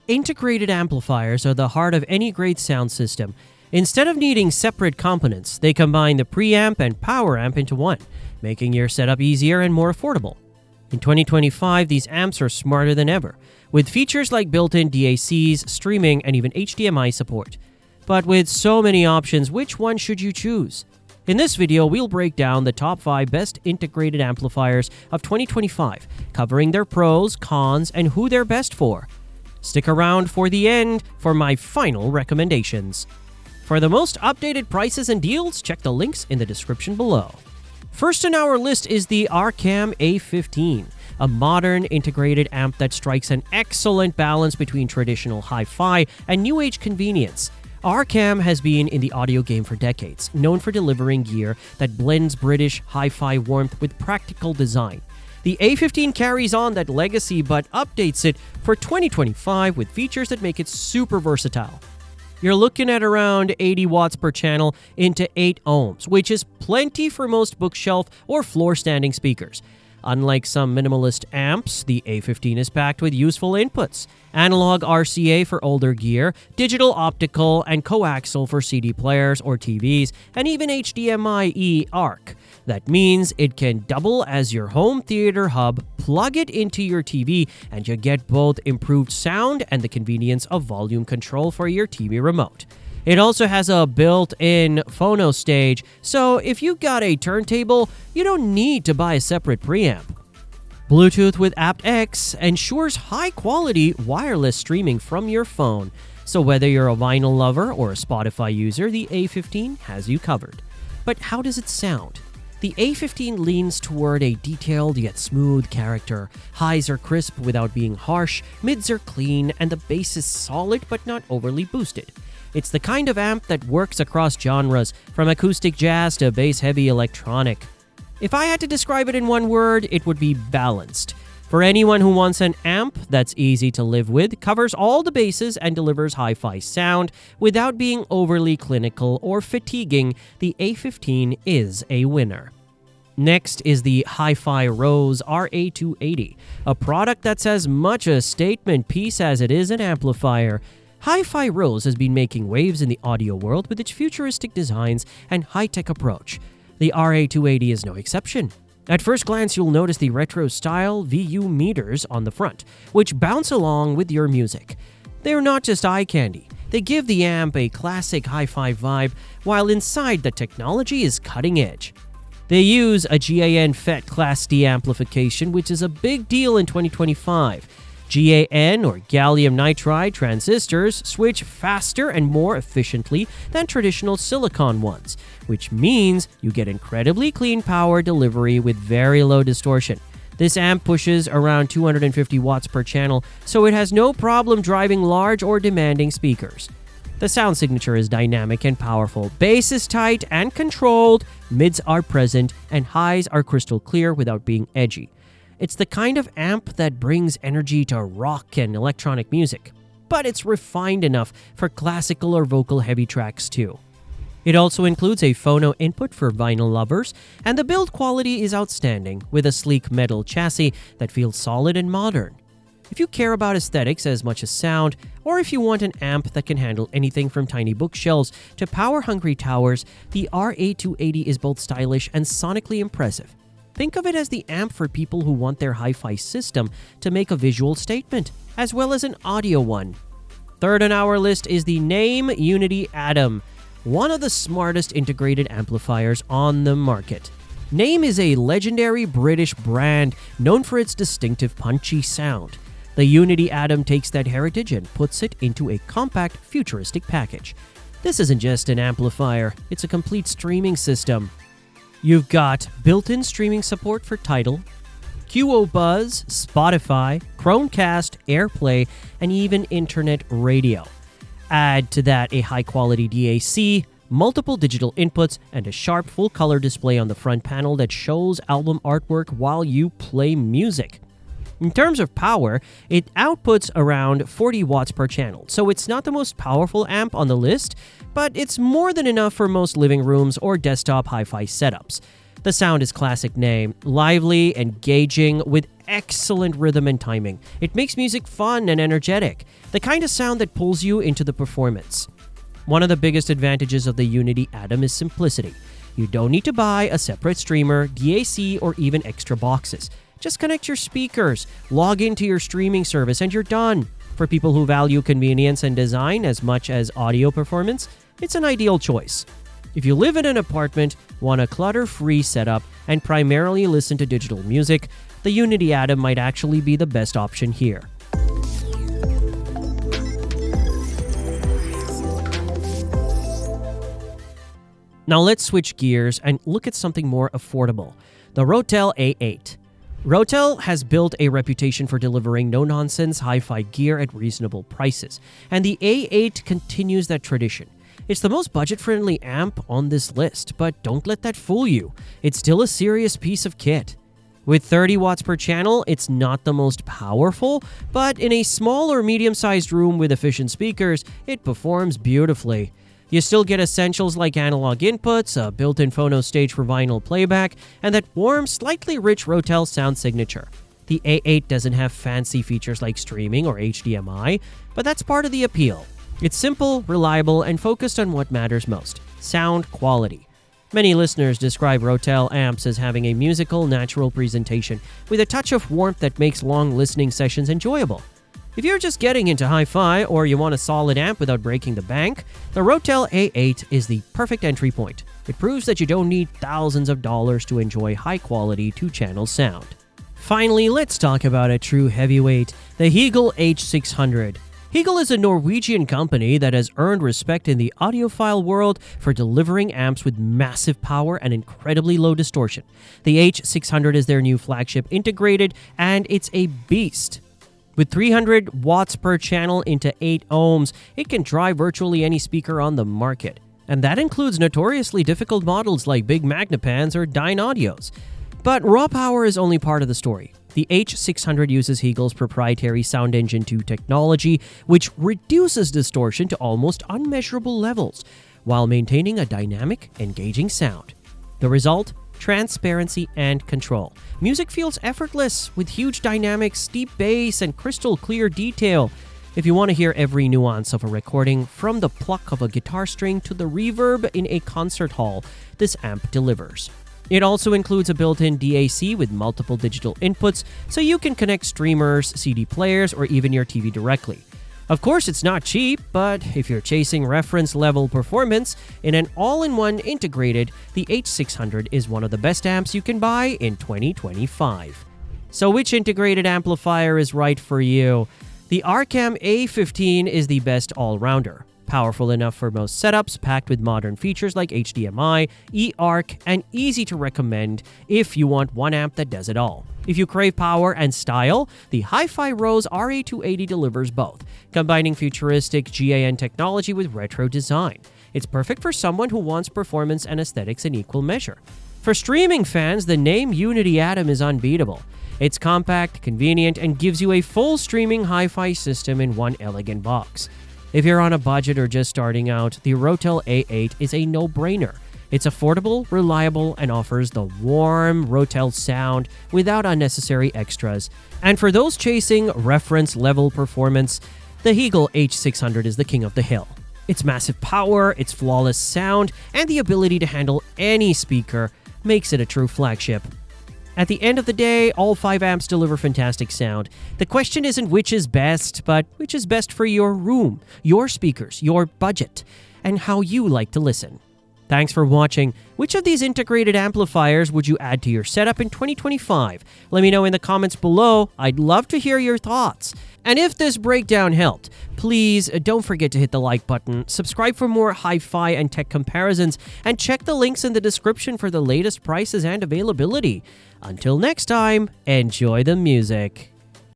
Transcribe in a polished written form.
Integrated amplifiers are the heart of any great sound system. Instead of needing separate components, they combine the preamp and power amp into one, making your setup easier and more affordable. In 2025, these amps are smarter than ever, with features like built-in DACs, streaming, and even HDMI support. But with so many options, which one should you choose? In this video, we'll break down the top 5 best integrated amplifiers of 2025, covering their pros, cons, and who they're best for. Stick around for the end for my final recommendations. For the most updated prices and deals, check the links in the description below. First on our list is the Arcam A15, a modern integrated amp that strikes an excellent balance between traditional hi-fi and new age convenience. Arcam has been in the audio game for decades, known for delivering gear that blends British hi-fi warmth with practical design. The A15 carries on that legacy but updates it for 2025 with features that make it super versatile. You're looking at around 80 watts per channel into 8 ohms, which is plenty for most bookshelf or floor-standing speakers. Unlike some minimalist amps, the A15 is packed with useful inputs: analog RCA for older gear, digital optical, and coaxial for CD players or TVs, and even HDMI ARC. That means it can double as your home theater hub, plug it into your TV, and you get both improved sound and the convenience of volume control for your TV remote. It also has a built-in phono stage, so if you've got a turntable, you don't need to buy a separate preamp. Bluetooth with aptX ensures high-quality wireless streaming from your phone, so whether you're a vinyl lover or a Spotify user, the A15 has you covered. But how does it sound? The A15 leans toward a detailed yet smooth character. Highs are crisp without being harsh, mids are clean, and the bass is solid but not overly boosted. It's the kind of amp that works across genres, from acoustic jazz to bass-heavy electronic. If I had to describe it in one word, it would be balanced. For anyone who wants an amp that's easy to live with, covers all the bases, and delivers hi-fi sound without being overly clinical or fatiguing, the A15 is a winner. Next is the Hi-Fi Rose RA280, a product that's as much a statement piece as it is an amplifier. Hi-Fi Rose has been making waves in the audio world with its futuristic designs and high-tech approach. The RA280 is no exception. At first glance, you'll notice the retro-style VU meters on the front, which bounce along with your music. They're not just eye candy. They give the amp a classic hi-fi vibe, while inside the technology is cutting edge. They use a GAN FET Class D amplification, which is a big deal in 2025. GaN, or gallium nitride, transistors switch faster and more efficiently than traditional silicon ones, which means you get incredibly clean power delivery with very low distortion. This amp pushes around 250 watts per channel, so it has no problem driving large or demanding speakers. The sound signature is dynamic and powerful. Bass is tight and controlled, mids are present, and highs are crystal clear without being edgy. It's the kind of amp that brings energy to rock and electronic music, but it's refined enough for classical or vocal-heavy tracks too. It also includes a phono input for vinyl lovers, and the build quality is outstanding, with a sleek metal chassis that feels solid and modern. If you care about aesthetics as much as sound, or if you want an amp that can handle anything from tiny bookshelves to power-hungry towers, the RA280 is both stylish and sonically impressive. Think of it as the amp for people who want their hi-fi system to make a visual statement, as well as an audio one. Third on our list is the Name Unity Atom, one of the smartest integrated amplifiers on the market. Name is a legendary British brand known for its distinctive punchy sound. The Unity Atom takes that heritage and puts it into a compact, futuristic package. This isn't just an amplifier, it's a complete streaming system. You've got built-in streaming support for Tidal, QoBuzz, Spotify, Chromecast, AirPlay, and even internet radio. Add to that a high-quality DAC, multiple digital inputs, and a sharp full-color display on the front panel that shows album artwork while you play music. In terms of power, it outputs around 40 watts per channel, so it's not the most powerful amp on the list, but it's more than enough for most living rooms or desktop hi-fi setups. The sound is classic Name, lively, engaging, with excellent rhythm and timing. It makes music fun and energetic, the kind of sound that pulls you into the performance. One of the biggest advantages of the Unity Atom is simplicity. You don't need to buy a separate streamer, DAC, or even extra boxes. Just connect your speakers, log into your streaming service, and you're done. For people who value convenience and design as much as audio performance, it's an ideal choice. If you live in an apartment, want a clutter-free setup, and primarily listen to digital music, the Unity Atom might actually be the best option here. Now let's switch gears and look at something more affordable, the Rotel A8. Rotel has built a reputation for delivering no-nonsense hi-fi gear at reasonable prices, and the A8 continues that tradition. It's the most budget-friendly amp on this list, but don't let that fool you. It's still a serious piece of kit. With 30 watts per channel, it's not the most powerful, but in a small or medium-sized room with efficient speakers, it performs beautifully. You still get essentials like analog inputs, a built-in phono stage for vinyl playback, and that warm, slightly rich Rotel sound signature. The A8 doesn't have fancy features like streaming or HDMI, but that's part of the appeal. It's simple, reliable, and focused on what matters most: sound quality. Many listeners describe Rotel amps as having a musical, natural presentation with a touch of warmth that makes long listening sessions enjoyable. If you're just getting into hi-fi or you want a solid amp without breaking the bank, the Rotel A8 is the perfect entry point. It proves that you don't need thousands of dollars to enjoy high-quality two-channel sound. Finally, let's talk about a true heavyweight, the Hegel H600. Hegel is a Norwegian company that has earned respect in the audiophile world for delivering amps with massive power and incredibly low distortion. The H600 is their new flagship integrated, and it's a beast. With 300 watts per channel into 8 ohms, it can drive virtually any speaker on the market. And that includes notoriously difficult models like Big Magnepans or Dynaudios. But raw power is only part of the story. The H600 uses Hegel's proprietary Sound Engine 2 technology, which reduces distortion to almost unmeasurable levels, while maintaining a dynamic, engaging sound. The result? Transparency and control. Music feels effortless, with huge dynamics, deep bass, and crystal clear detail. If you want to hear every nuance of a recording, from the pluck of a guitar string to the reverb in a concert hall, this amp delivers. It also includes a built-in DAC with multiple digital inputs, so you can connect streamers, CD players, or even your TV directly. Of course, it's not cheap, but if you're chasing reference-level performance in an all-in-one integrated, the H600 is one of the best amps you can buy in 2025. So which integrated amplifier is right for you? The Arcam A15 is the best all-rounder. Powerful enough for most setups, packed with modern features like HDMI, eARC, and easy to recommend if you want one amp that does it all. If you crave power and style, the Hi-Fi Rose RA280 delivers both, combining futuristic GAN technology with retro design. It's perfect for someone who wants performance and aesthetics in equal measure. For streaming fans, the name Unity Atom is unbeatable. It's compact, convenient, and gives you a full streaming hi-fi system in one elegant box. If you're on a budget or just starting out, the Rotel A8 is a no-brainer. It's affordable, reliable, and offers the warm Rotel sound without unnecessary extras. And for those chasing reference-level performance, the Hegel H600 is the king of the hill. Its massive power, its flawless sound, and the ability to handle any speaker makes it a true flagship. At the end of the day, all 5 amps deliver fantastic sound. The question isn't which is best, but which is best for your room, your speakers, your budget, and how you like to listen. Thanks for watching. Which of these integrated amplifiers would you add to your setup in 2025? Let me know in the comments below. I'd love to hear your thoughts. And if this breakdown helped, please don't forget to hit the like button, subscribe for more hi-fi and tech comparisons, and check the links in the description for the latest prices and availability. Until next time, enjoy the music.